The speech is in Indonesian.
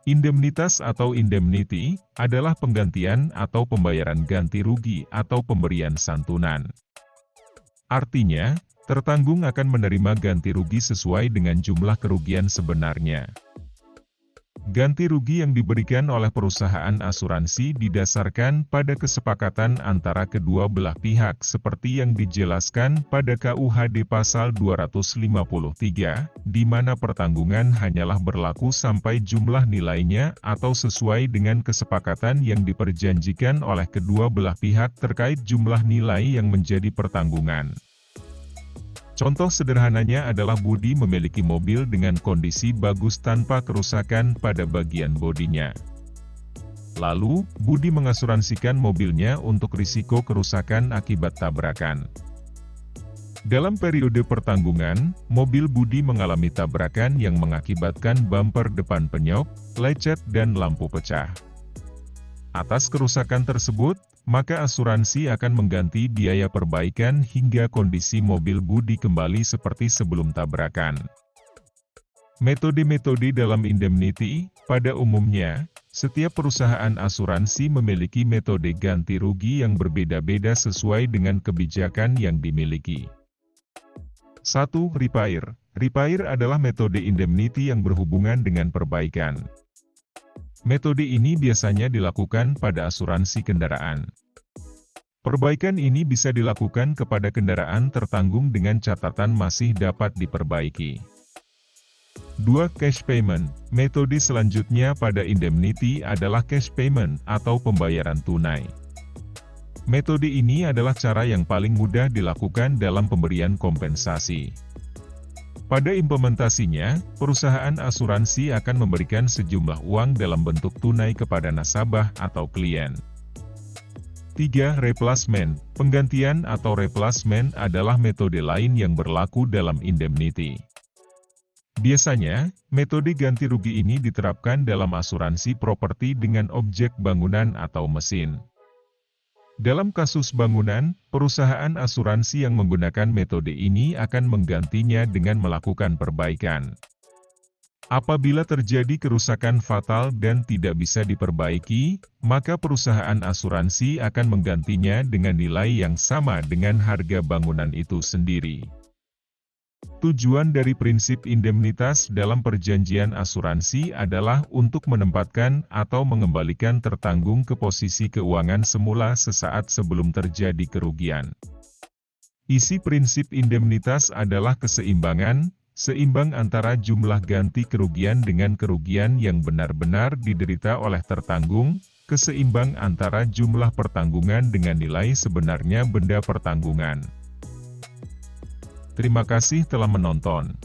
Indemnitas atau indemnity adalah penggantian atau pembayaran ganti rugi atau pemberian santunan. Artinya, tertanggung akan menerima ganti rugi sesuai dengan jumlah kerugian sebenarnya. Ganti rugi yang diberikan oleh perusahaan asuransi didasarkan pada kesepakatan antara kedua belah pihak seperti yang dijelaskan pada KUHD Pasal 253, di mana pertanggungan hanyalah berlaku sampai jumlah nilainya atau sesuai dengan kesepakatan yang diperjanjikan oleh kedua belah pihak terkait jumlah nilai yang menjadi pertanggungan. Contoh sederhananya adalah Budi memiliki mobil dengan kondisi bagus tanpa kerusakan pada bagian bodinya. Lalu, Budi mengasuransikan mobilnya untuk risiko kerusakan akibat tabrakan. Dalam periode pertanggungan, mobil Budi mengalami tabrakan yang mengakibatkan bumper depan penyok, lecet dan lampu pecah. Atas kerusakan tersebut, maka asuransi akan mengganti biaya perbaikan hingga kondisi mobil Budi kembali seperti sebelum tabrakan. Metode-metode dalam indemnity, pada umumnya, setiap perusahaan asuransi memiliki metode ganti rugi yang berbeda-beda sesuai dengan kebijakan yang dimiliki. 1. Repair. Repair adalah metode indemnity yang berhubungan dengan perbaikan. Metode ini biasanya dilakukan pada asuransi kendaraan. Perbaikan ini bisa dilakukan kepada kendaraan tertanggung dengan catatan masih dapat diperbaiki. 2. Cash payment. Metode selanjutnya pada indemnity adalah cash payment atau pembayaran tunai. Metode ini adalah cara yang paling mudah dilakukan dalam pemberian kompensasi. Pada implementasinya, perusahaan asuransi akan memberikan sejumlah uang dalam bentuk tunai kepada nasabah atau klien. 3. Replacement. Penggantian atau replacement adalah metode lain yang berlaku dalam indemnity. Biasanya, metode ganti rugi ini diterapkan dalam asuransi properti dengan objek bangunan atau mesin. Dalam kasus bangunan, perusahaan asuransi yang menggunakan metode ini akan menggantinya dengan melakukan perbaikan. Apabila terjadi kerusakan fatal dan tidak bisa diperbaiki, maka perusahaan asuransi akan menggantinya dengan nilai yang sama dengan harga bangunan itu sendiri. Tujuan dari prinsip indemnitas dalam perjanjian asuransi adalah untuk menempatkan atau mengembalikan tertanggung ke posisi keuangan semula sesaat sebelum terjadi kerugian. Isi prinsip indemnitas adalah keseimbangan, seimbang antara jumlah ganti kerugian dengan kerugian yang benar-benar diderita oleh tertanggung, keseimbang antara jumlah pertanggungan dengan nilai sebenarnya benda pertanggungan. Terima kasih telah menonton.